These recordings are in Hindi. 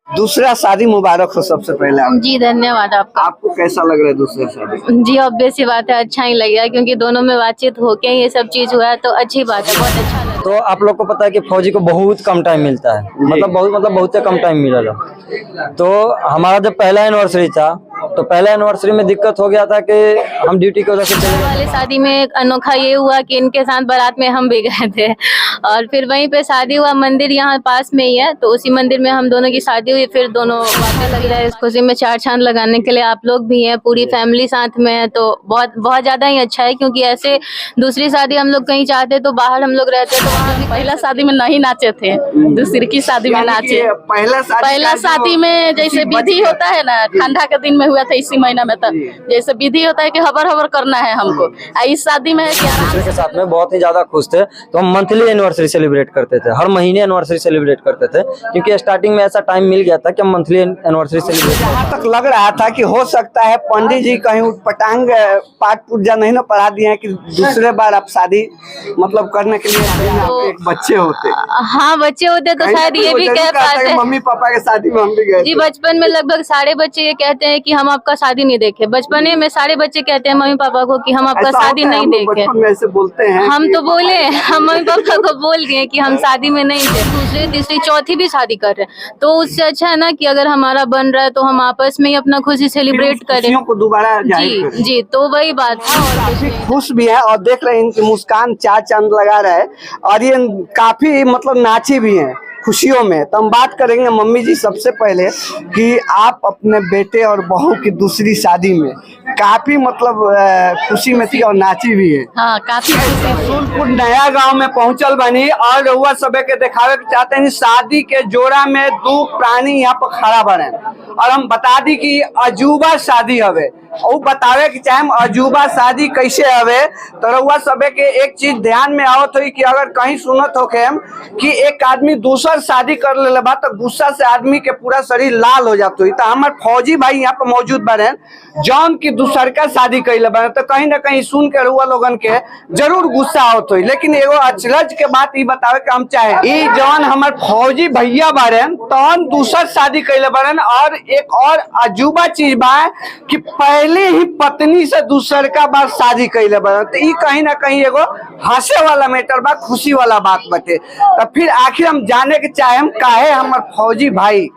दूसरा शादी मुबारक हो सबसे पहले जी धन्यवाद आपका। आपको कैसा लग रहा है दूसरा शादी? जी ऑब्वियस सी बात है, अच्छा ही लगेगा क्योंकि दोनों में बातचीत होके ये सब चीज हुआ है तो अच्छी बात है, बहुत अच्छा लगा। तो आप लोग को पता है कि फौजी को बहुत कम टाइम मिलता है, मतलब बहुत कम टाइम मिला था। तो हमारा जब पहला एनिवर्सरी था तो पहले एनिवर्सरी में दिक्कत हो गया था कि हम ड्यूटी की वजह से चले गए। वाले शादी में एक अनोखा ये हुआ कि इनके साथ बारात में हम भी गए थे और फिर वहीं पे शादी हुआ। मंदिर यहाँ पास में ही है तो उसी मंदिर में हम दोनों की शादी हुई। फिर दोनों वाकई लग रहा है इस खुशी में चार चांद लगाने के लिए आप लोग भी हैं, पूरी फैमिली साथ में है तो बहुत ज्यादा ही अच्छा है। क्योंकि ऐसे दूसरी शादी हम लोग कहीं चाहते तो बाहर हम लोग रहते तो वहाँ भी पहला शादी में नहीं नाचे थे, दूसरी की शादी में नाचे। पहला शादी में जैसे विधि होता है ना, ठंडा के दिन में हुआ था इसी महीना में, तब जैसे विधि होता है कि हबर हबर करना है हमको। इस शादी में दूसरे के साथ में बहुत ही ज्यादा खुश थे तो हम मंथली एनिवर्सरी सेलिब्रेट करते थे, हर महीने एनिवर्सरी सेलिब्रेट करते थे क्योंकि स्टार्टिंग में ऐसा टाइम मिल गया था कि हम मंथली एनिवर्सरी सेलिब्रेट। जहाँ तक लग रहा था कि हो सकता है पंडित जी कहीं उटपटांग पाठ पूजा नहीं ना पढ़ा दिए हैं कि दूसरे बार आप शादी मतलब करने के लिए एक बच्चे होते। हाँ बच्चे होते तो शायद ये भी कह पाते। मम्मी पापा के शादी में हम भी गए जी बचपन में लगभग सारे बच्चे ये कहते हैं कि हम आपका शादी नहीं देखे। बचपन में सारे बच्चे कहते हैं मम्मी पापा को कि हम आपका शादी नहीं देखे। ऐसे बोलते हैं हम तो बोले, हम मम्मी पापा को बोल गए कि हम शादी में नहीं थे। दूसरे तीसरी चौथी भी शादी कर रहे हैं तो उससे अच्छा है ना कि अगर हमारा बन रहा है तो हम आपस में ही अपना खुशी सेलिब्रेट करें को दोबारा। जी तो वही बात है। काफी खुश भी है और देख रहे हैं इनकी मुस्कान चार चांद लगा रहा है और ये काफी मतलब नाची भी हैं खुशियों में। तो हम बात करेंगे मम्मी जी सबसे पहले कि आप अपने बेटे और बहू की दूसरी शादी में काफी मतलब खुशी में थी और नाची भी है। हाँ काफी रसूलपुर नया गांव में पहुंचल बनी और रउआ सबे के दिखावे के चाहते हैं शादी के जोड़ा में दो प्राणी यहाँ पर खड़ा बने और हम बता दी कि अजूबा शादी हवे और बतावे कि चाहे अजूबा शादी कैसे हवे। तो रउआ सबे के एक चीज ध्यान में आवत हुई कि अगर कहीं सुनत हो कि एक आदमी दूसर शादी कर ले बा तो गुस्सा से आदमी के पूरा शरीर लाल हो जाता हुई। तो हमारे फौजी भाई यहाँ पे मौजूद बने जौन की दूसर का शादी कैले बने तो कहीं ना कहीं सुन के रउआ लोगन के जरूर गुस्सा आवत हुई। लेकिन एगो अचरज के बात ये बतावे के हम चाहे जौन हमारे फौजी भैया बारे तौन दूसर शादी कैले बने। और एक और अजूबा चीज बा कि पहले ही पत्नी से दूसर का बार शादी कैले बने। तो ये कहीं ना कहीं एगो हंसे वाला मैटर बा, खुशी वाला बात बटे। तो फिर आखिर हम जाने के चाहे हम काहे हमार फौजी भाई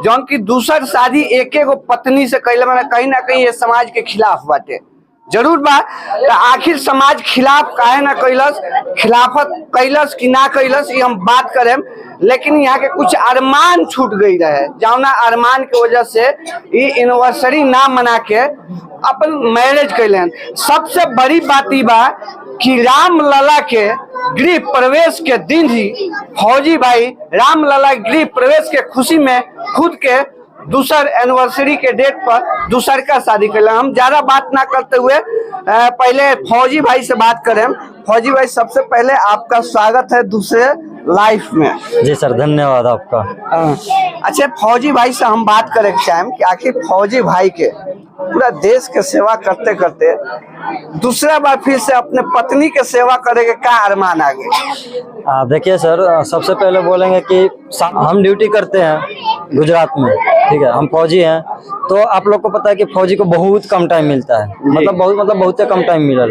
जौन की दूसर शादी एक एगो पत्नी से कैले बने कहीं ना कहीं ये समाज के खिलाफ बाटे जरूर बा। तो आखिर समाज खिलाफ काहे ना कैलस, खिलाफत कैलस कि ना कैलस ये हम बात करें। लेकिन यहाँ के कुछ अरमान छूट गई रहे जौना अरमान के वजह से ये एनिवर्सरी ना मना के अपन मैरिज कैले। सबसे बड़ी बात ये बा कि राम लला के गृह प्रवेश के दिन ही फौजी भाई राम लला गृह प्रवेश के खुशी में खुद के दूसर एनिवर्सरी के डेट पर दूसर का शादी कर। हम ज्यादा बात ना करते हुए पहले फौजी भाई से बात करें। फौजी भाई सबसे पहले आपका स्वागत है दूसरे लाइफ में। जी सर धन्यवाद आपका। अच्छा फौजी भाई से हम बात करें कि आखिर फौजी भाई के पूरा देश के सेवा करते करते दूसरा बार फिर से अपने पत्नी के सेवा करे के क्या अरमान आ गए? देखिए सर सबसे पहले बोलेंगे कि हम ड्यूटी करते हैं गुजरात में, ठीक है, हम फौजी हैं। तो आप लोग को पता है कि फौजी को बहुत कम टाइम मिलता है, मतलब बहुत कम टाइम मिला।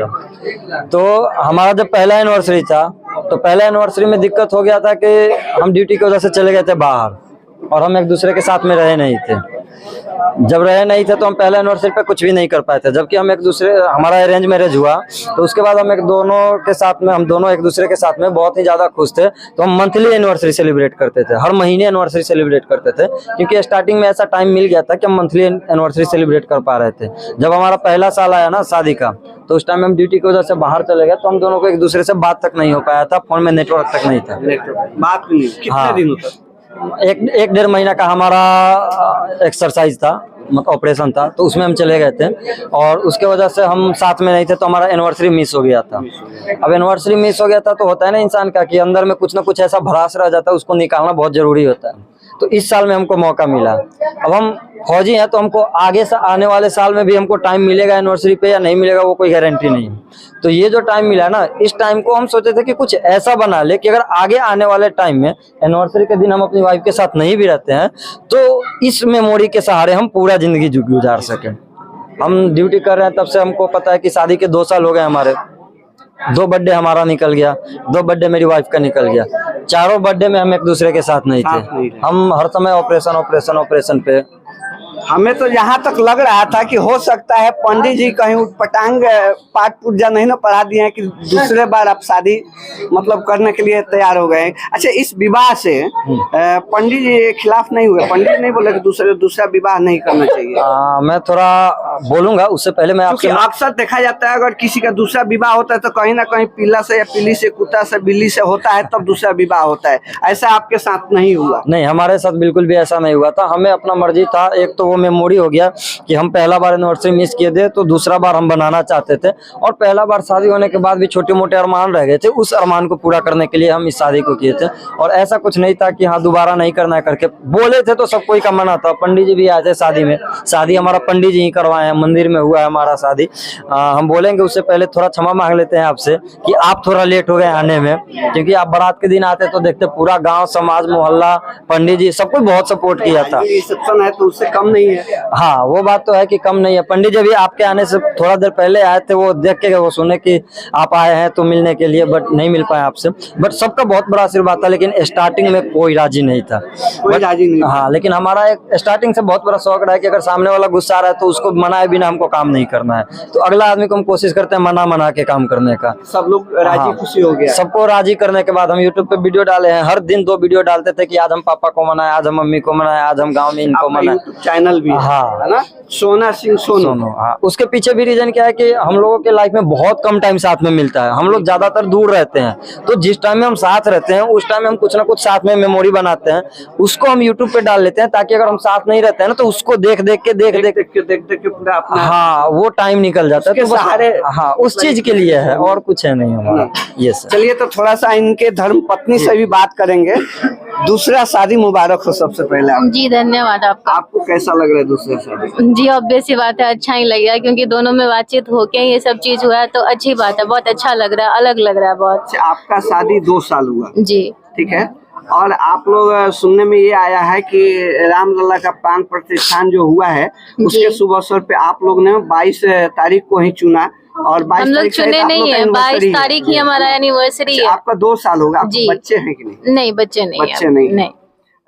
तो हमारा जब पहला एनिवर्सरी था तो पहले एनिवर्सरी में दिक्कत हो गया था कि हम ड्यूटी की वजह से चले गए थे बाहर और हम एक दूसरे के साथ में रहे नहीं थे। जब रहे नहीं थे तो हम पहले एनिवर्सरी पे कुछ भी नहीं कर पाए थे। जबकि हम एक दूसरे हमारा अरेंज मैरिज हुआ तो उसके बाद हम दोनों एक दूसरे के साथ में बहुत ही ज्यादा खुश थे। तो हम मंथली एनिवर्सरी सेलिब्रेट करते थे, हर महीने एनिवर्सरी सेलिब्रेट करते थे क्योंकि स्टार्टिंग में ऐसा टाइम मिल गया था कि हम मंथली एनिवर्सरी सेलिब्रेट कर पा रहे थे। जब हमारा पहला साल आया ना शादी का तो उस टाइम हम ड्यूटी की वजह से बाहर चले गए तो हम दोनों को एक दूसरे से बात तक नहीं हो पाया था, फोन में नेटवर्क तक नहीं था। बात नहीं कितने दिन होता? एक डेढ़ महीना का हमारा एक्सरसाइज था, मतलब ऑपरेशन था, तो उसमें हम चले गए थे और उसके वजह से हम साथ में नहीं थे तो हमारा एनिवर्सरी मिस हो गया था। अब एनिवर्सरी मिस हो गया था तो होता है ना इंसान का कि अंदर में कुछ ना कुछ ऐसा भरास रह जाता है, उसको निकालना बहुत जरूरी होता है। तो इस साल में हमको मौका मिला। अब हम फौजी हैं तो हमको आगे से आने वाले साल में भी हमको टाइम मिलेगा एनिवर्सरी पे या नहीं मिलेगा वो कोई गारंटी नहीं है। तो ये जो टाइम मिला ना, इस टाइम को हम सोचे थे कि कुछ ऐसा बना ले कि अगर आगे आने वाले टाइम में एनिवर्सरी के दिन हम अपनी वाइफ के साथ नहीं भी रहते हैं तो इस मेमोरी के सहारे हम पूरा जिंदगी गुजार सकें। हम ड्यूटी कर रहे हैं तब से हमको पता है कि शादी के 2 साल हो गए हमारे। 2 बर्थडे हमारा निकल गया, 2 बर्थडे मेरी वाइफ का निकल गया, 4 बर्थडे में हम एक दूसरे के साथ नहीं थे। हम हर समय ऑपरेशन पे। हमें तो यहाँ तक लग रहा था कि हो सकता है पंडित जी कहीं उटपटांग पाठ पूजा नहीं ना पढ़ा दिए हैं कि दूसरे बार आप शादी मतलब करने के लिए तैयार हो गए। अच्छा, इस विवाह से पंडित जी खिलाफ नहीं हुए? पंडित नहीं बोले कि दूसरा विवाह नहीं करना चाहिए? मैं थोड़ा बोलूंगा, उससे पहले मैं आपसे। अक्सर देखा जाता है अगर किसी का दूसरा विवाह होता है तो कहीं ना कहीं पीला से या पीली से, कुत्ता से, बिल्ली से होता है तब दूसरा विवाह होता है। ऐसा आपके साथ नहीं हुआ? नहीं, हमारे साथ बिल्कुल भी ऐसा नहीं हुआ था। हमें अपना मर्जी था। एक तो वो मेमोरी हो गया कि हम पहला बार एनिवर्सरी मिस किए थे तो दूसरा बार हम बनाना चाहते थे, और पहला बार शादी होने के बाद भी छोटे मोटे अरमान रह गए थे, उस अरमान को पूरा करने के लिए हम इस शादी को किए थे। और ऐसा कुछ नहीं था कि हाँ दोबारा नहीं करना है करके बोले थे तो सब कोई का मना था। पंडित जी भी आए थे शादी में, शादी हमारा पंडित जी ही करवाए हैं, मंदिर में हुआ है हमारा शादी। हम बोलेंगे उससे पहले थोड़ा क्षमा मांग लेते हैं आपसे कि आप थोड़ा लेट हो गए आने में, क्योंकि आप बारात के दिन आते तो देखते पूरा गाँव, समाज, मोहल्ला, पंडित जी सबको बहुत सपोर्ट किया था। रिसेप्शन है तो उससे कम नहीं है। हाँ, वो बात तो है कि कम नहीं है। पंडित जी भी आपके आने से थोड़ा देर पहले आए थे, वो देख के वो सुने कि आप आए हैं तो मिलने के लिए, बट नहीं मिल पाए आपसे। बट सबका बहुत बड़ा आशीर्वाद था, लेकिन स्टार्टिंग में कोई राजी नहीं था। कोई राजी नहीं। हाँ, लेकिन हमारा एक स्टार्टिंग से बहुत बड़ा शौक रहा है कि अगर सामने वाला गुस्सा आ रहा है तो उसको मनाए बिना हमको काम नहीं करना है। तो अगला आदमी को हम कोशिश करते हैं मना के काम करने का। सब लोग राजी खुशी हो गया। सबको राजी करने के बाद हम यूट्यूब पे वीडियो डाले हैं। हर दिन 2 वीडियो डालते थे कि आज हम पापा को मनाए, आज हम मम्मी को मनाए, आज हम गाँव में इनको मनाए। चैनल भी हाँ, है ना, सोना सिंह सोनू। हाँ, उसके पीछे भी रीजन क्या है कि हम लोगों के लाइफ में बहुत कम टाइम साथ में मिलता है। हम लोग ज्यादातर दूर रहते हैं, तो जिस टाइम में हम साथ रहते हैं उस टाइम में हम कुछ ना कुछ साथ में मेमोरी बनाते हैं, उसको हम यूट्यूब पे डाल लेते हैं, ताकि अगर हम साथ नहीं रहते हैं ना तो उसको देख देख के पूरा अपना, हाँ, वो टाइम निकल जाता है। तो सहारे, हाँ, उस चीज के लिए है, और कुछ है नहीं हमारा। ये सर, चलिए तो थोड़ा सा इनके धर्म पत्नी से भी बात करेंगे। दूसरा शादी मुबारक हो सबसे पहले। जी धन्यवाद आपका। आपको कैसा लग रहा है दूसरा शादी? जी ऑब्वियस सी बात है, अच्छा ही लगेगा, क्योंकि दोनों में बातचीत होके ये सब चीज हुआ है तो अच्छी बात है, बहुत अच्छा लग रहा है, अलग लग रहा है बहुत। आपका शादी 2 साल हुआ? जी ठीक है। और आप लोग सुनने में ये आया है कि रामलला का प्राण प्रतिष्ठान जो हुआ है उसके शुभ अवसर पे आप लोग ने 22 तारीख को ही चुना, और 22 हम लोग चुने नहीं है, 22 तारीख ही हमारा एनिवर्सरी है। आपका 2 साल होगा। आपके बच्चे हैं कि नहीं? नहीं, बच्चे नहीं। बच्चे नहीं।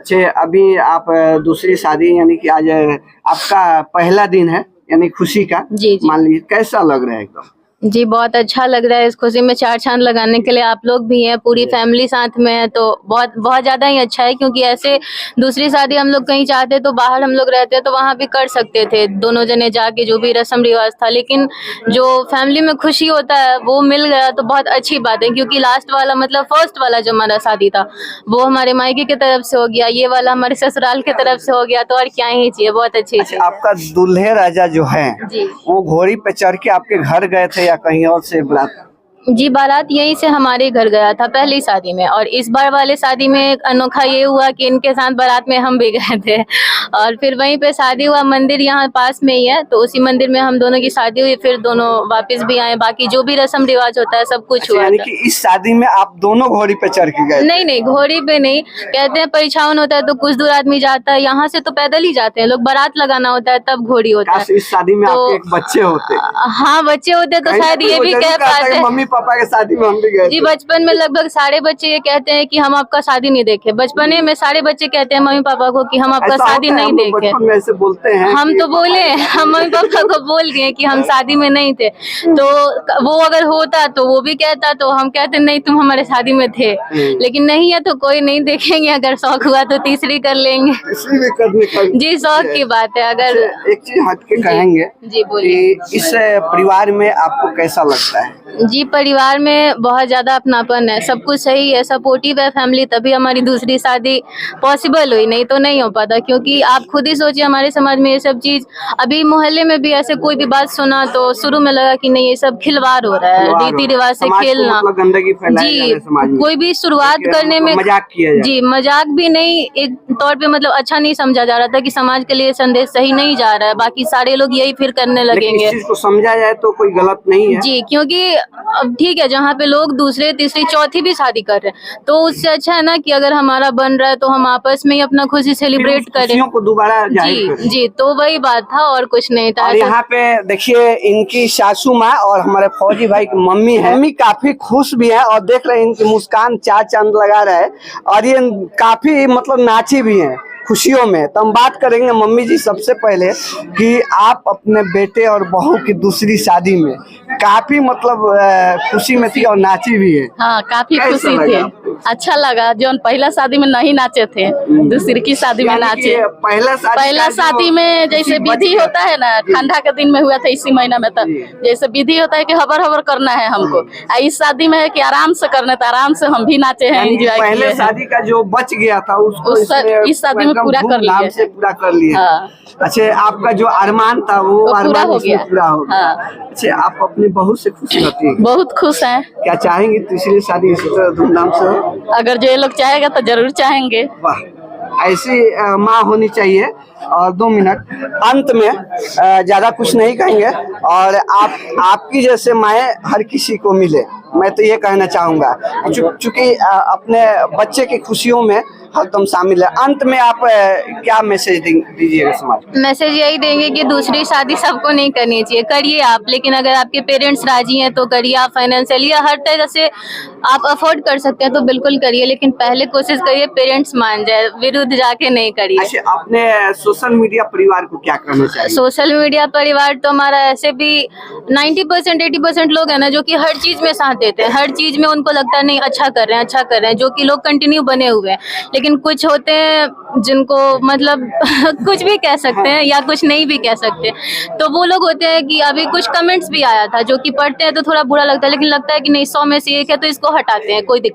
अच्छा, अभी आप दूसरी शादी, यानी कि आज आपका पहला दिन है यानी खुशी का, जी मान लीजिए, कैसा लग रहा है? एकदम जी बहुत अच्छा लग रहा है। इस खुशी में 4 चांद लगाने के लिए आप लोग भी हैं, पूरी फैमिली साथ में है, तो बहुत बहुत ज्यादा ही अच्छा है। क्योंकि ऐसे दूसरी शादी हम लोग कहीं चाहते तो बाहर हम लोग रहते तो वहाँ भी कर सकते थे, दोनों जने जाके जो भी रस्म रिवाज था, लेकिन जो फैमिली में खुशी होता है वो मिल गया तो बहुत अच्छी बात है। क्योंकि लास्ट वाला मतलब फर्स्ट वाला जो हमारा शादी था वो हमारे मायके की तरफ से हो गया, ये वाला हमारे ससुराल की तरफ से हो गया, तो और क्या ही चाहिए, बहुत अच्छी चीज। आपका दूल्हे राजा जो है वो घोड़ी पे चढ़ के आपके घर गए थे या कहीं और से बारात? जी बारात यहीं से हमारे घर गया था पहली शादी में, और इस बार वाले शादी में एक अनोखा ये हुआ कि इनके साथ बारात में हम भी गए थे, और फिर वहीं पे शादी हुआ। मंदिर यहाँ पास में ही है, तो उसी मंदिर में हम दोनों की शादी हुई, फिर दोनों वापस भी आए। बाकी जो भी रस्म रिवाज होता है सब कुछ हुआ। यानी कि इस शादी में आप दोनों घोड़ी पे चढ़ के गए? नहीं, घोड़ी पे नहीं, कहते हैं परिछावन होता है तो कुछ दूर आदमी जाता है, यहाँ से तो पैदल ही जाते हैं लोग, बारात लगाना होता है तब घोड़ी होता है। इस शादी में आपके एक बच्चे होते? हाँ, बच्चे होते तो शायद ये भी कह पाते। मम्मी पापा के शादी में हम भी गए जी, बचपन में लगभग सारे बच्चे ये कहते हैं कि हम आपका शादी नहीं देखे। बचपने में सारे बच्चे कहते हैं मम्मी पापा को कि हम आपका शादी नहीं देखे। बचपन में ऐसे बोलते हैं? हम तो बोले, हम मम्मी पापा को बोल दिए कि हम शादी में नहीं थे, तो वो अगर होता तो वो भी कहता, तो हम कहते नहीं तुम हमारे शादी में थे, लेकिन नहीं है तो कोई नहीं देखेंगे, अगर शौक हुआ तो तीसरी कर लेंगे। तीसरी भी करने का? जी शौक की बात है। अगर एक चीज हट के कहेंगे, जी बोलिए। इस परिवार में आपको कैसा लगता है? जी परिवार में बहुत ज्यादा अपनापन है, सब कुछ सही है, सपोर्टिव है फैमिली, तभी हमारी दूसरी शादी पॉसिबल हुई, नहीं तो नहीं हो पाता। क्योंकि आप खुद ही सोचिए हमारे समाज में ये सब चीज, अभी मोहल्ले में भी ऐसे कोई भी बात सुना तो शुरू में लगा कि नहीं ये सब खिलवाड़ हो रहा है, रीति रिवाज से समाज को खेलना। मतलब गंदगी फैलाई जा रही है समाज में। कोई भी शुरुआत एक करने में मजाक किया जाए। जी मजाक भी नहीं, एक तौर पे मतलब अच्छा नहीं समझा जा रहा था कि समाज के लिए संदेश सही नहीं जा रहा है, बाकी सारे लोग यही फिर करने लेकिन लगेंगे। इस चीज को समझा जाए तो कोई गलत नहीं है। जी, क्योंकि अब ठीक है जहाँ पे लोग दूसरे तीसरी चौथी भी शादी कर रहे हैं तो उससे अच्छा है ना कि अगर हमारा बन रहा है तो हम आपस में ही अपना खुशी सेलिब्रेट करें। खुशियों को दोबारा जाहिर करें। जी जी, तो वही बात था और कुछ नहीं था। और यहाँ पे देखिए इनकी सासू माँ और हमारे फौजी भाई की मम्मी है। मम्मी काफी खुश भी है और देख रहे हैं इनकी मुस्कान चार चांद लगा रहा है और ये काफी मतलब नाची भी है खुशियों में। तो हम बात करेंगे मम्मी जी सबसे पहले कि आप अपने बेटे और बहू की दूसरी शादी में काफी मतलब खुशी में थी और नाची भी है। हाँ काफी कैसा खुशी लगा? थे, अच्छा लगा। जो पहला शादी में नहीं नाचे थे दूसरी की शादी में यानी नाचे। कि पहला शादी में जैसे विधि होता है ना, ठंडा के दिन में हुआ था इसी महीना में, तब जैसे विधि होता है कि हबर हबर करना है हमको, इस शादी में है कि आराम से करना था, आराम से हम भी नाचे हैं, एंजॉय किए पहले हैं। शादी का जो बच गया था उसको इस शादी में पूरा कर लिया। से पूरा कर लिया। हाँ। अच्छा आपका जो अरमान था वो पूरा अरमान हो इसमें गया। पूरा हो गया। हाँ। अच्छा आप अपनी बहू से खुश रहती है? बहुत खुश हैं। क्या चाहेंगे तीसरी शादी इसी तरह धूमधाम से हो? अगर जो ये लोग चाहेगा तो जरूर चाहेंगे। वाह ऐसी माँ होनी चाहिए। और 2 मिनट अंत में ज्यादा कुछ नहीं कहेंगे और आपकी जैसे माएँ हर किसी को मिले, मैं तो ये कहना चाहूंगा चूंकि अपने बच्चे की खुशियों में हरदम शामिल है। अंत में आप क्या मैसेज दीजिएगा समाज को? मैसेज यही देंगे कि दूसरी शादी सबको नहीं करनी चाहिए, करिए आप, लेकिन अगर आपके पेरेंट्स राजी हैं तो करिए। आप फाइनेंशियली या हर तरह से आप अफोर्ड कर सकते हैं तो बिल्कुल करिए, लेकिन पहले कोशिश करिए पेरेंट्स मान जाए, विरुद्ध जाके नहीं करिए। अच्छा अपने सोशल मीडिया परिवार को क्या करना चाहिए? सोशल मीडिया परिवार तो हमारा ऐसे भी 90% 80% लोग हैं ना जो कि हर चीज में साथ देते हैं, हर चीज में उनको लगता है नहीं अच्छा कर रहे हैं, जो कि लोग कंटिन्यू बने हुए हैं। लेकिन कुछ होते हैं जिनको मतलब कुछ भी कह सकते हैं या कुछ नहीं भी कह सकते, तो वो लोग होते हैं कि अभी कुछ कमेंट्स भी आया था जो कि पढ़ते हैं तो थोड़ा बुरा लगता है, लेकिन लगता है कि नहीं 100 में से 1 है तो इसको हटाते हैं, कोई दिक्कत